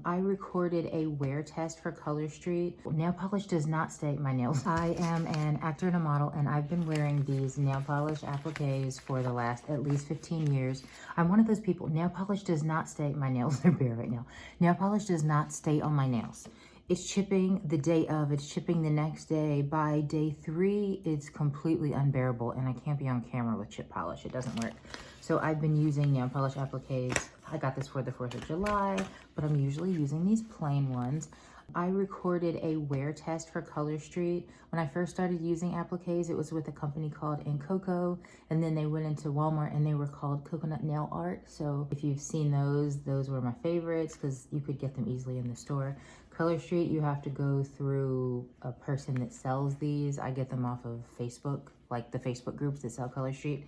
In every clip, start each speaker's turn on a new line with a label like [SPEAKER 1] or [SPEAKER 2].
[SPEAKER 1] I recorded a wear test for Color Street. Nail polish does not stay my nails. I am an actor and a model, and I've been wearing these nail polish appliques for the last at least 15 years. I'm one of those people. Nail polish does not stay, my nails are bare right now. Nail polish does not stay on my nails. It's chipping the day of, it's chipping the next day. By day 3, it's completely unbearable, and I can't be on camera with chip polish. It doesn't work. So I've been using nail polish appliques. I got this for the 4th of July, but I'm usually using these plain ones. I recorded a wear test for Color Street. When I first started using appliques, it was with a company called In Coco, and then they went into Walmart and they were called Coconut Nail Art. So if you've seen those were my favorites because you could get them easily in the store. Color Street, you have to go through a person that sells these. I get them off of Facebook, like the Facebook groups that sell Color Street.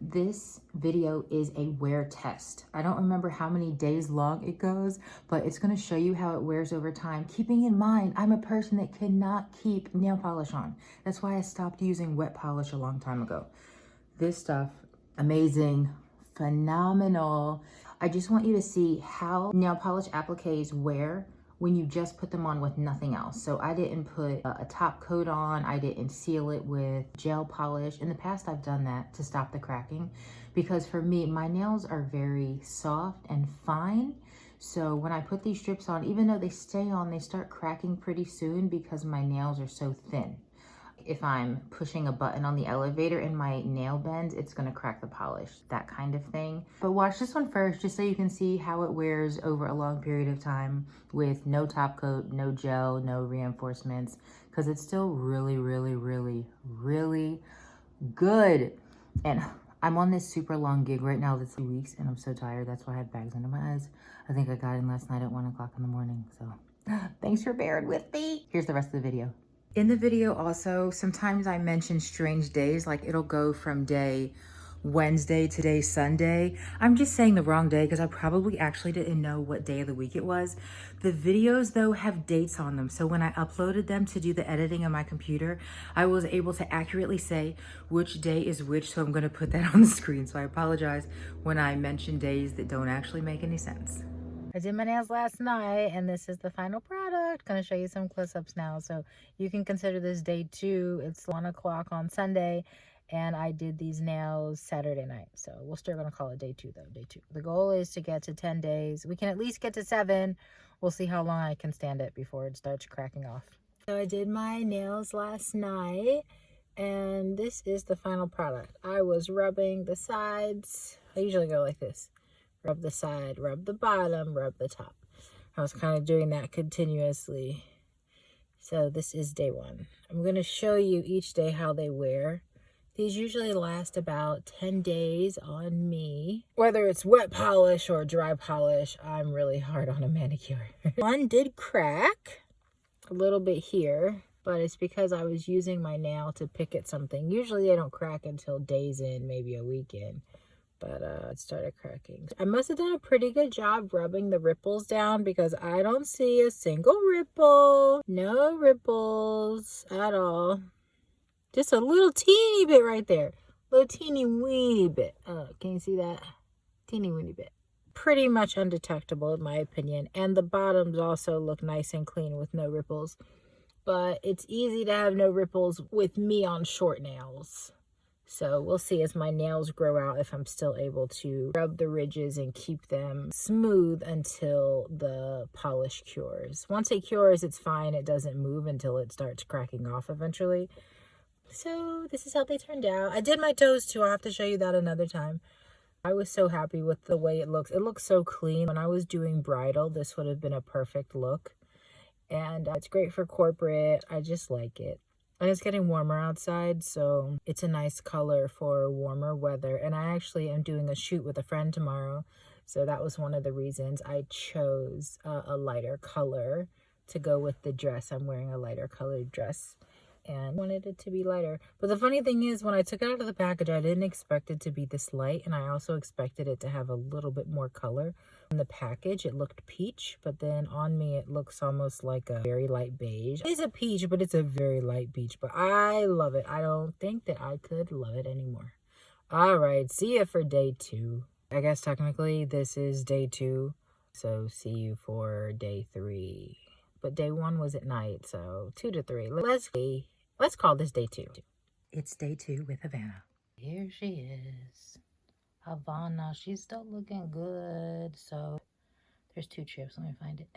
[SPEAKER 1] This video is a wear test. I don't remember how many days long it goes, but it's going to show you how it wears over time. Keeping in mind, I'm a person that cannot keep nail polish on. That's why I stopped using wet polish a long time ago. This stuff, amazing, phenomenal. I just want you to see how nail polish appliques wear when you just put them on with nothing else. So I didn't put a top coat on. I didn't seal it with gel polish. In the past, I've done that to stop the cracking because for me, my nails are very soft and fine. So when I put these strips on, even though they stay on, they start cracking pretty soon because my nails are so thin. If I'm pushing a button on the elevator and my nail bends, it's gonna crack the polish, that kind of thing. But watch this one first, just so you can see how it wears over a long period of time with no top coat, no gel, no reinforcements, because it's still really, really, really, really good. And I'm on this super long gig right now that's 2 weeks, and I'm so tired. That's why I have bags under my eyes. I think I got in last night at 1 o'clock in the morning, so thanks for bearing with me. Here's the rest of the video. In the video also, sometimes I mention strange days, like it'll go from day Wednesday to day Sunday. I'm just saying the wrong day because I probably actually didn't know what day of the week it was. The videos though have dates on them. So when I uploaded them to do the editing on my computer, I was able to accurately say which day is which. So I'm gonna put that on the screen. So I apologize when I mention days that don't actually make any sense. I did my nails last night and this is the final product. Gonna show you some close-ups now. So you can consider this day 2. It's 1 o'clock on Sunday and I did these nails Saturday night. So we're still gonna call it day 2 though, day 2. The goal is to get to 10 days. We can at least get to 7. We'll see how long I can stand it before it starts cracking off. So I did my nails last night and this is the final product. I was rubbing the sides. I usually go like this. Rub the side, rub the bottom, rub the top. I was kind of doing that continuously. So this is day 1. I'm going to show you each day how they wear. These usually last about 10 days on me. Whether it's wet polish or dry polish, I'm really hard on a manicure. One did crack a little bit here, but it's because I was using my nail to pick at something. Usually they don't crack until days in, maybe a week in. But it started cracking. I must have done a pretty good job rubbing the ripples down because I don't see a single ripple. No ripples at all. Just a little teeny bit right there. Little teeny weeny bit. Can you see that? Teeny weeny bit. Pretty much undetectable in my opinion. And the bottoms also look nice and clean with no ripples. But it's easy to have no ripples with me on short nails. So we'll see as my nails grow out if I'm still able to rub the ridges and keep them smooth until the polish cures. Once it cures, it's fine. It doesn't move until it starts cracking off eventually. So this is how they turned out. I did my toes too. I'll have to show you that another time. I was so happy with the way it looks. It looks so clean. When I was doing bridal, this would have been a perfect look. And it's great for corporate. I just like it. And it's getting warmer outside, so it's a nice color for warmer weather. And I actually am doing a shoot with a friend tomorrow, so that was one of the reasons I chose a lighter color to go with the dress. I'm wearing a lighter colored dress and wanted it to be lighter. But the funny thing is, when I took it out of the package, I didn't expect it to be this light, and I also expected it to have a little bit more color. In the package, it looked peach, but then on me, it looks almost like a very light beige. It's a peach, but it's a very light peach, but I love it. I don't think that I could love it anymore. All right, see ya for day 2. I guess technically this is day 2 So see you for day 3. But day 1 was at night, so 2 to 3. Let's call this day 2. It's day 2 with Havana. Here she is. Havana. She's still looking good. So there's 2 chips. Let me find it.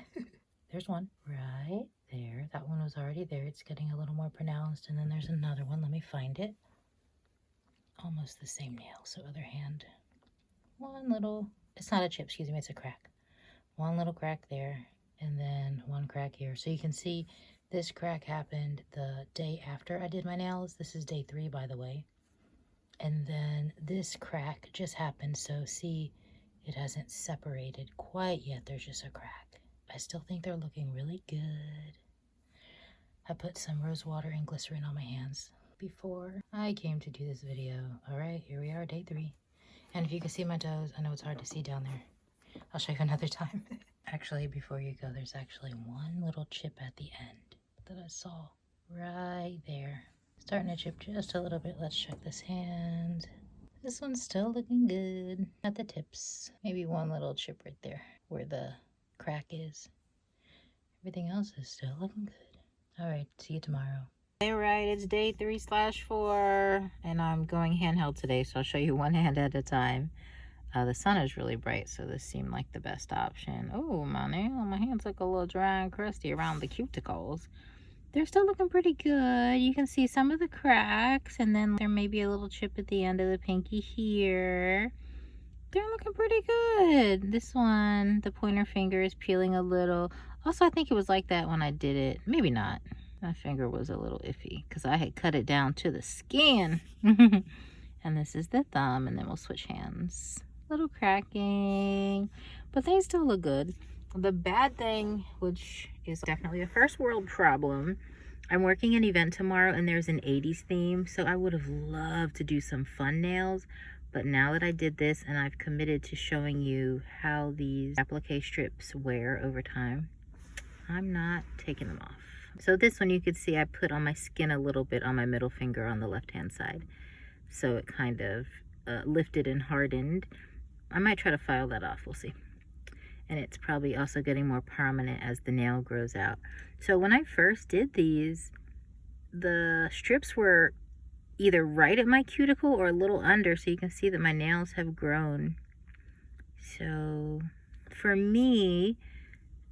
[SPEAKER 1] There's one right there. That one was already there. It's getting a little more pronounced. And then there's another one. Let me find it. Almost the same nail. So other hand. One little, it's not a chip, excuse me, it's a crack. One little crack there, and then one crack here. So you can see this crack happened the day after I did my nails. This is day 3, by the way. And then this crack just happened. So see, it hasn't separated quite yet. There's just a crack. I still think they're looking really good. I put some rose water and glycerin on my hands before I came to do this video. All right, here we are, day 3. And if you can see my toes, I know it's hard to see down there. I'll show you another time. Actually, before you go, there's actually one little chip at the end that I saw right there. Starting to chip just a little bit. Let's check this hand. This one's still looking good at the tips. Maybe one little chip right there where the crack is. Everything else is still looking good. All right, see you tomorrow. All right, it's day 3/4, and I'm going handheld today, so I'll show you one hand at a time. The sun is really bright, so this seemed like the best option. Oh, my hands look a little dry and crusty around the cuticles. They're still looking pretty good. You can see some of the cracks, and then there may be a little chip at the end of the pinky here. They're looking pretty good. This one, the pointer finger is peeling a little. Also, I think it was like that when I did it. Maybe not. My finger was a little iffy because I had cut it down to the skin. And this is the thumb, and then we'll switch hands. Little cracking, but they still look good. The bad thing, which is definitely a first world problem, I'm working an event tomorrow and there's an 80s theme, so I would have loved to do some fun nails, but now that I did this and I've committed to showing you how these applique strips wear over time, I'm not taking them off. So this one, you could see I put on my skin a little bit on my middle finger on the left hand side, so it kind of lifted and hardened. I might try to file that off, we'll see. And it's probably also getting more prominent as the nail grows out. So when I first did these, the strips were either right at my cuticle or a little under, so you can see that my nails have grown. So for me,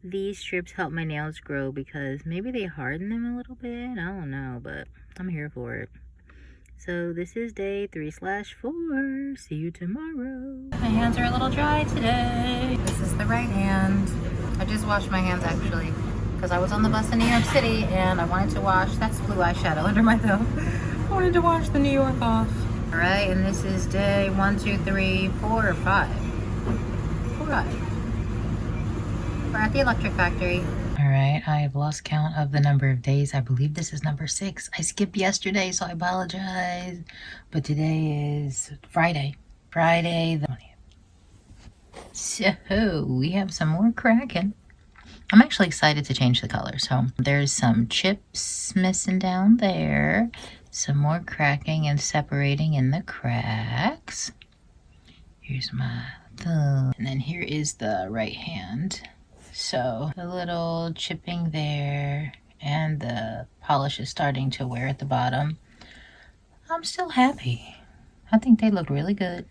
[SPEAKER 1] these strips help my nails grow because maybe they harden them a little bit. I don't know, but I'm here for it. So this is day 3/4. See you tomorrow. My hands are a little dry today. This is the right hand. I just washed my hands actually because I was on the bus in New York City and I wanted to wash, that's blue eyeshadow under my thumb. I wanted to wash the New York off. All right, and this is day 1, 2, 3, 4, or 5. 5. We're at the electric factory. All right, I have lost count of the number of days. I believe this is number 6. I skipped yesterday, so I apologize. But today is Friday. Friday the 20th. So we have some more cracking. I'm actually excited to change the color. So there's some chips missing down there. Some more cracking and separating in the cracks. Here's my thumb. And then here is the right hand. So a little chipping there, and the polish is starting to wear at the bottom. I'm still happy. I think they look really good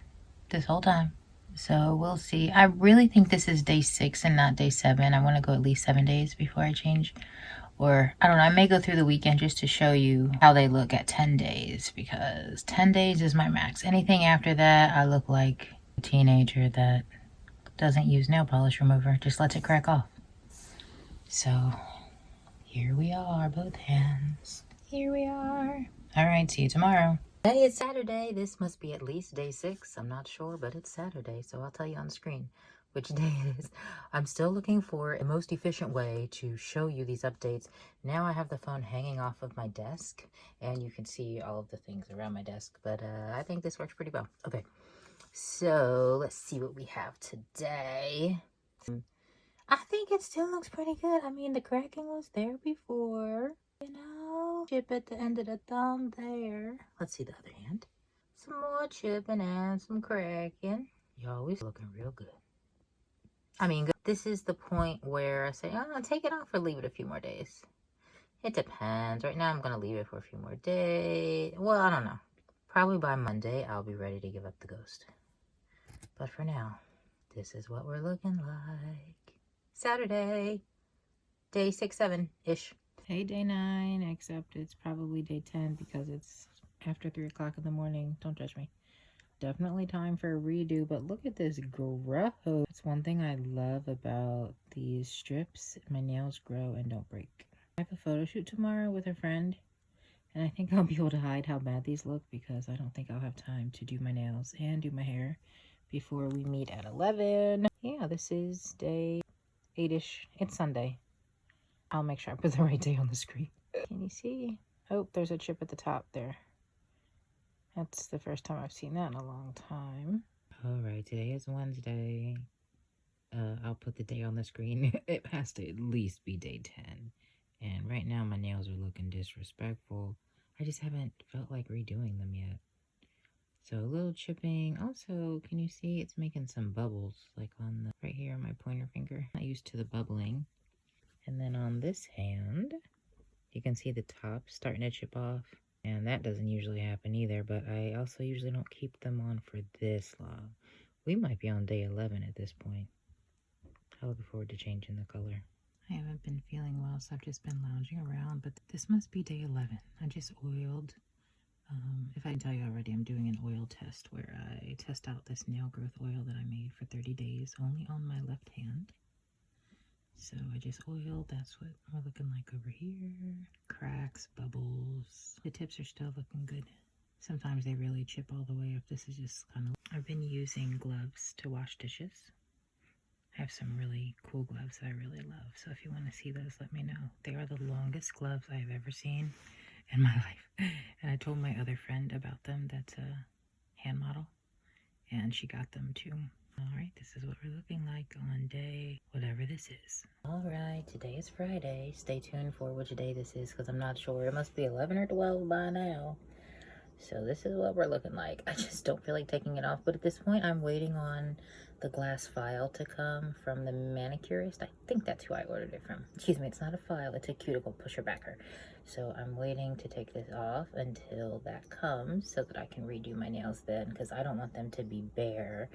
[SPEAKER 1] this whole time. So we'll see. I really think this is day 6 and not day 7. I want to go at least 7 days before I change. Or, I don't know, I may go through the weekend just to show you how they look at 10 days. Because 10 days is my max. Anything after that, I look like a teenager that doesn't use nail polish remover, just lets it crack off. So here we are, both hands. Here we are. All right, see you tomorrow. Hey, it's Saturday. This must be at least day 6. I'm not sure, but it's Saturday, so I'll tell you on the screen which day it is. I'm still looking for a most efficient way to show you these updates. Now I have the phone hanging off of my desk, and you can see all of the things around my desk, but I think this works pretty well. Okay. So let's see what we have today. I think it still looks pretty good. I mean, the cracking was there before. You know, chip at the end of the thumb there. Let's see the other hand. Some more chipping and some cracking. You're always looking real good. I mean, good. This is the point where I say, oh, take it off or leave it a few more days. It depends. Right now I'm going to leave it for a few more days. Well, I don't know. Probably by Monday I'll be ready to give up the ghost. But for now, this is what we're looking like. Saturday, day 6, 7-ish. Hey, day 9, except it's probably day 10 because it's after 3 o'clock in the morning. Don't judge me. Definitely time for a redo, but look at this growth. It's one thing I love about these strips. My nails grow and don't break. I have a photo shoot tomorrow with a friend, and I think I'll be able to hide how bad these look because I don't think I'll have time to do my nails and do my hair before we meet at 11. Yeah, this is day 8-ish. It's Sunday. I'll make sure I put the right day on the screen. Can you see? Oh, there's a chip at the top there. That's the first time I've seen that in a long time. All right, today is Wednesday. I'll put the day on the screen. It has to at least be day 10. And right now my nails are looking disrespectful. I just haven't felt like redoing them yet. So a little chipping. Also, can you see it's making some bubbles like on the right here on my pointer finger? Not used to the bubbling. And then on this hand, you can see the top starting to chip off. And that doesn't usually happen either, but I also usually don't keep them on for this long. We might be on day 11 at this point. I look forward to changing the color. I haven't been feeling well, so I've just been lounging around, but this must be day 11. I just oiled. If I didn't tell you already, I'm doing an oil test where I test out this nail growth oil that I made for 30 days, only on my left hand. So I just oiled. That's what we're looking like over here. Cracks, bubbles. The tips are still looking good. Sometimes they really chip all the way up. This is just kind of... I've been using gloves to wash dishes. I have some really cool gloves that I really love. So if you want to see those, let me know. They are the longest gloves I've ever seen in my life. And I told my other friend about them. That's a hand model. And she got them too. Alright, this is what we're looking like on day whatever this is. Alright, today is Friday. Stay tuned for which day this is because I'm not sure. It must be 11 or 12 by now. So this is what we're looking like. I just don't feel like taking it off. But at this point, I'm waiting on the glass file to come from the manicurist. I think that's who I ordered it from. Excuse me, it's not a file. It's a cuticle pusher backer. So I'm waiting to take this off until that comes so that I can redo my nails then because I don't want them to be bare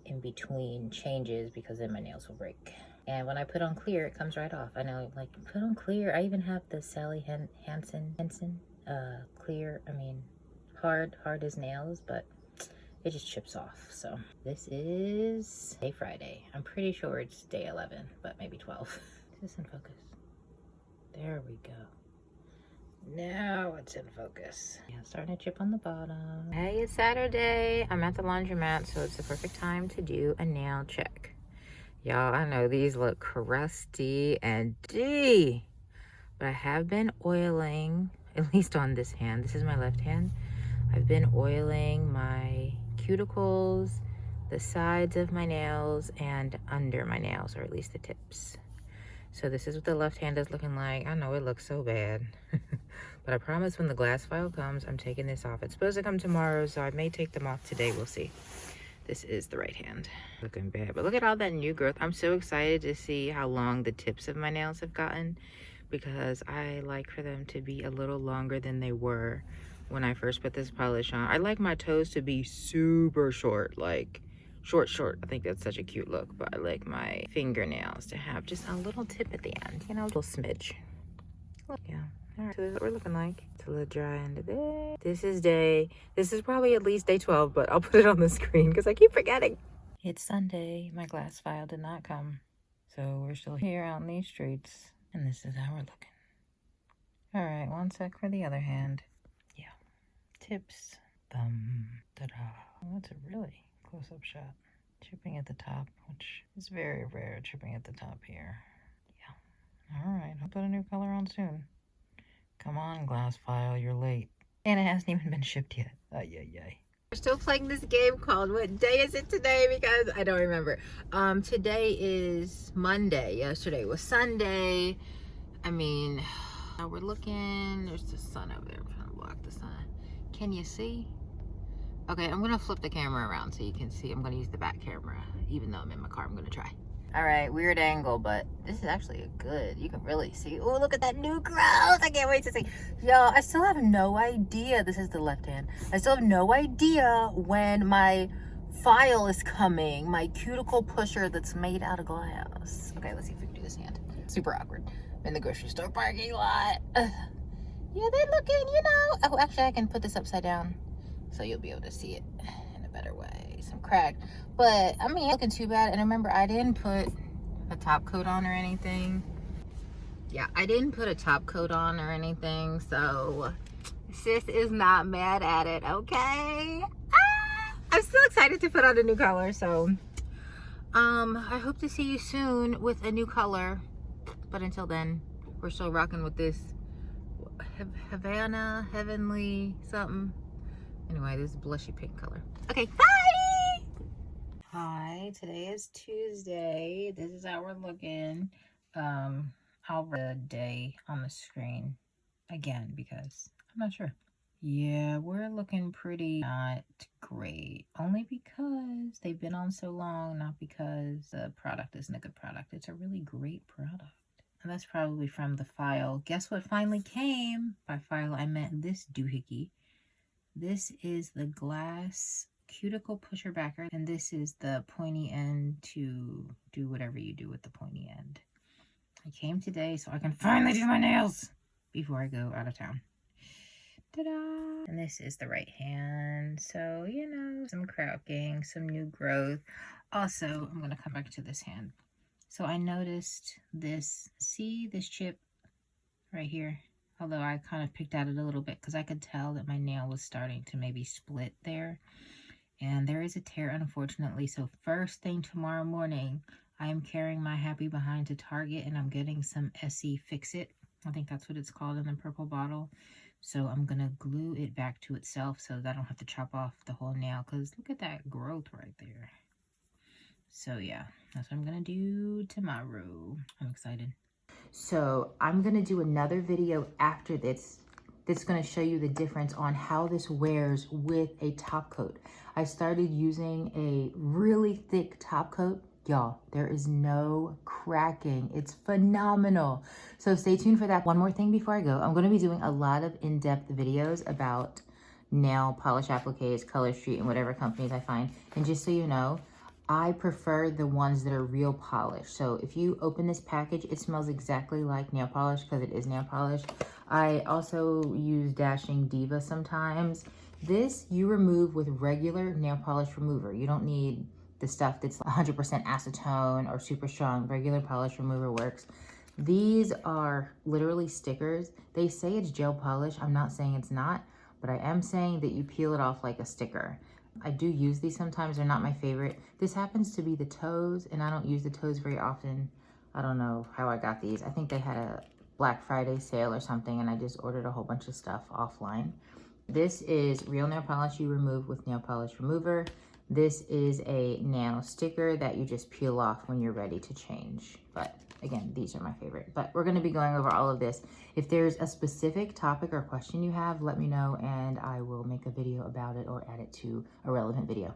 [SPEAKER 1] in between changes because then my nails will break. And when I put on clear, it comes right off. I know, like, put on clear. I even have the Sally Hansen clear. I mean, hard as nails, but it just chips off. So this is day Friday. I'm pretty sure it's day 11, but maybe 12. Is this in focus? There we go. Now it's in focus. Yeah, starting to chip on the bottom. Hey, it's Saturday. I'm at the laundromat, so it's the perfect time to do a nail check. Y'all, I know these look crusty and dirty, but I have been oiling, at least on this hand. This is my left hand. I've been oiling my cuticles, the sides of my nails, and under my nails, or at least the tips. So this is what the left hand is looking like. I know it looks so bad. But I promise when the glass file comes, I'm taking this off. It's supposed to come tomorrow, so I may take them off today. We'll see. This is the right hand. Looking bad. But look at all that new growth. I'm so excited to see how long the tips of my nails have gotten because I like for them to be a little longer than they were when I first put this polish on. I like my toes to be super short, like short. I think that's such a cute look, but I like my fingernails to have just a little tip at the end, you know, a little smidge. Yeah. All right, so this is what we're looking like. It's a little dry under there. This is probably at least day 12, but I'll put it on the screen because I keep forgetting. It's Sunday. My glass file did not come. So we're still here out in these streets. And this is how we're looking. All right, one sec for the other hand. Yeah. Tips. Thumb. Ta-da. Oh, that's a really close-up shot. Chipping at the top, which is very rare, chipping at the top here. Yeah. All right, I'll put a new color on soon. Come on, glass file, you're late. And it hasn't even been shipped yet. Ay. We're still playing this game called What Day Is It Today? Because I don't remember. Today is Monday. Yesterday was Sunday. I mean, now we're looking. There's the sun over there. I'm trying to block the sun. Can you see? Okay, I'm going to flip the camera around so you can see. I'm going to use the back camera. Even though I'm in my car, I'm going to try. All right, weird angle, but this is actually a good, you can really see. Oh, look at that new growth. I can't wait to see. Y'all, I still have no idea. This is the left hand. I still have no idea when my file is coming. My cuticle pusher that's made out of glass. Okay, let's see if we can do this hand. Super awkward. I'm in the grocery store parking lot. Yeah, they're looking, you know. Oh, actually, I can put this upside down so you'll be able to see it in a better way. Some crack. But, I mean, looking too bad. And remember, I didn't put a top coat on or anything. Yeah, I didn't put a top coat on or anything. So, sis is not mad at it, okay? I'm still excited to put on a new color. So, I hope to see you soon with a new color. But until then, we're still rocking with this Havana, Heavenly, something. Anyway, this is blushy pink color. Okay, bye! Hi, today is Tuesday. This is how we're looking. I'll write the day on the screen again because I'm not sure. Yeah, we're looking pretty not great. Only because they've been on so long, not because the product isn't a good product. It's a really great product. And that's probably from the file. Guess what finally came? By file, I meant this doohickey. This is the glass cuticle pusher backer, and this is the pointy end to do whatever you do with the pointy end. I came today so I can finally do my nails before I go out of town. Ta-da! And this is the right hand. So, you know, some cracking, some new growth. Also, I'm going to come back to this hand. So I noticed this, see this chip right here? Although I kind of picked at it a little bit because I could tell that my nail was starting to maybe split there. And there is a tear, unfortunately. So first thing tomorrow morning, I am carrying my happy behind to Target and I'm getting some Essie Fix-It. I think that's what it's called in the purple bottle. So I'm going to glue it back to itself so that I don't have to chop off the whole nail. Because look at that growth right there. So yeah, that's what I'm going to do tomorrow. I'm excited. So I'm going to do another video after this that's going to show you the difference on how this wears with a top coat. I started using a really thick top coat. Y'all, there is no cracking. It's phenomenal. So stay tuned for that. One more thing before I go. I'm going to be doing a lot of in-depth videos about nail polish appliques, Color Street, and whatever companies I find. And just so you know, I prefer the ones that are real polish. So if you open this package, it smells exactly like nail polish because it is nail polish. I also use Dashing Diva sometimes. This you remove with regular nail polish remover. You don't need the stuff that's 100% acetone or super strong. Regular polish remover works. These are literally stickers. They say it's gel polish. I'm not saying it's not, but I am saying that you peel it off like a sticker. I do use these sometimes. They're not my favorite. This happens to be the toes, and I don't use the toes very often. I don't know how I got these. I think they had a Black Friday sale or something, and I just ordered a whole bunch of stuff offline. This is real nail polish you remove with nail polish remover. This is a nail sticker that you just peel off when you're ready to change. But again, these are my favorite. But we're going to be going over all of this. If there's a specific topic or question you have, let me know and I will make a video about it or add it to a relevant video.